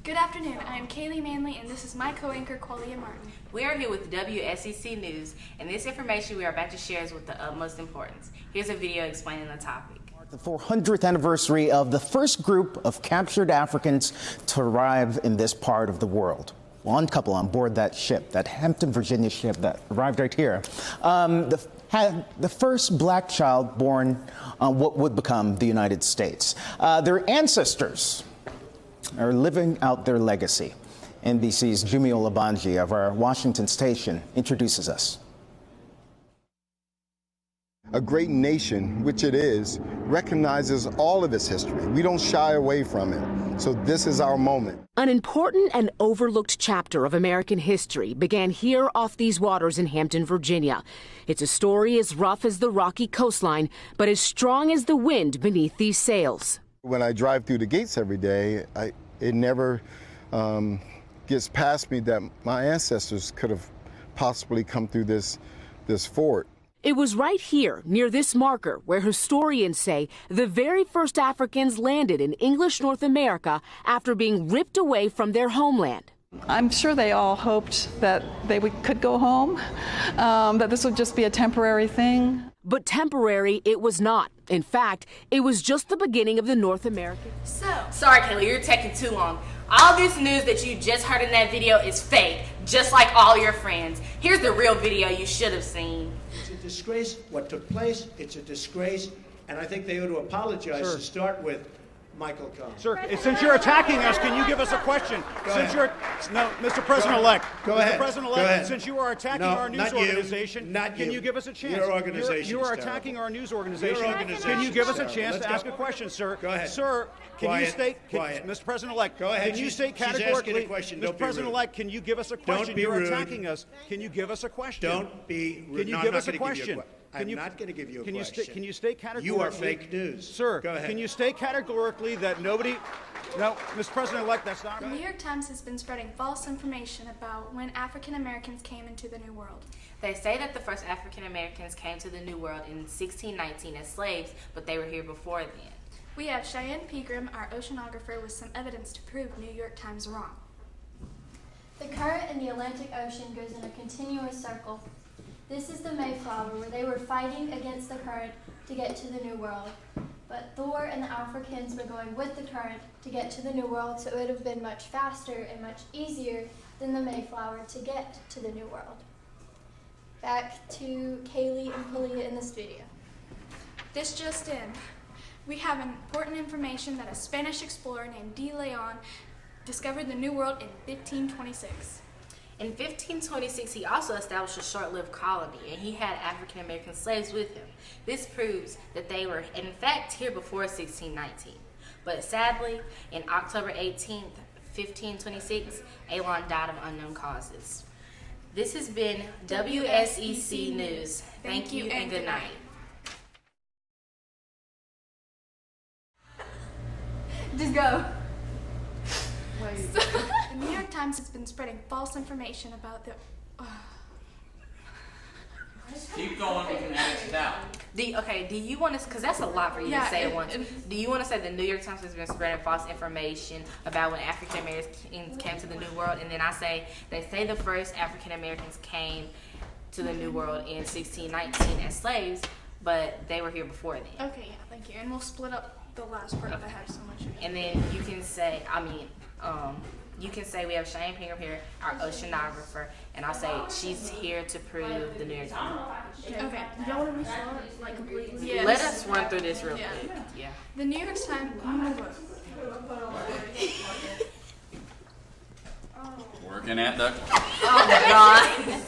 Good afternoon. I am Kaylee Manley, and this is my co-anchor, Qualia Martin. We are here with WSEC News, and this information we are about to share is with the utmost importance. Here's a video explaining the topic. The 400th anniversary of the first group of captured Africans to arrive in this part of the world. One couple on board that ship, that Hampton, Virginia ship that arrived right here, had the first black child born on what would become the United States. Their ancestors are living out their legacy. NBC's Jumi Olabanji of our Washington station introduces us. A great nation, which it is, recognizes all of its history. We don't shy away from it. So this is our moment. An important and overlooked chapter of American history began here off these waters in Hampton, Virginia. It's a story as rough as the rocky coastline, but as strong as the wind beneath these sails. When I drive through the gates every day, it never gets past me that my ancestors could have possibly come through this fort. It was right here, near this marker, where historians say the very first Africans landed in English North America after being ripped away from their homeland. I'm sure they all hoped that they could go home, that this would just be a temporary thing. But temporary it was not. In fact, it was just the beginning of the North American. Sorry, Kaylee, you're taking too long. All this news that you just heard in that video is fake, just like all your friends. Here's the real video you should have seen. It's a disgrace what took place. It's a disgrace, and I think they ought to apologize to start with. Michael Cohen. Sir, since you're attacking us, can you give us a question? No, Mr. President-elect. Go ahead. Mr. President-elect, since you are attacking our news organization, can you give us a chance? Your organization You are attacking our news organization. Your organization Can you give us a is chance to terrible. ask a question, sir? Go ahead. Sir, can you state, Quiet. Mr. President-elect, Go ahead. can you state She's asking categorically, a question. Mr. Don't be rude. President-elect, can you give us a question? Don't be You're rude. attacking us. Can you give us a question? Don't be rude. Can you No, give I'm us not a gonna give you question? I'm not going to give you a question. Can you state categorically? You are fake news. Sir, go ahead. Can you state categorically that nobody... No, Mr. President-elect, that's not... The New York Times has been spreading false information about when African Americans came into the New World. They say that the first African Americans came to the New World in 1619 as slaves, but they were here before then. We have Cheyenne Pegram, our oceanographer, with some evidence to prove New York Times wrong. The current in the Atlantic Ocean goes in a continuous circle. This is the Mayflower, where they were fighting against the current to get to the New World. But Thor and the Africans were going with the current to get to the New World, so it would have been much faster and much easier than the Mayflower to get to the New World. Back to Kaylee and Qualia in the studio. This just in. We have important information that a Spanish explorer named De Leon discovered the New World in 1526. In 1526, he also established a short-lived colony, and he had African-American slaves with him. This proves that they were, in fact, here before 1619. But sadly, in October 18th, 1526, Elon died of unknown causes. This has been WSEC News. Thank you and good night. Just go. The New York Times has been spreading false information about the... Keep going, we can edit it out. Do you want to, because that's a lot for you to say at once. Do you want to say the New York Times has been spreading false information about when African Americans came to the New World, and then I say, they say the first African Americans came to the New World in 1619 as slaves, but they were here before then. Okay, yeah, thank you. And we'll split up the last part if I have so much. And then you can say, you can say we have Cheyenne Pegram here, our oceanographer, and I'll say she's here to prove the New York Times. Okay. Y'all want to restart, like, completely? Yes. Let us run through this real quick. Yeah. The New York Times. Working at the... Oh my God.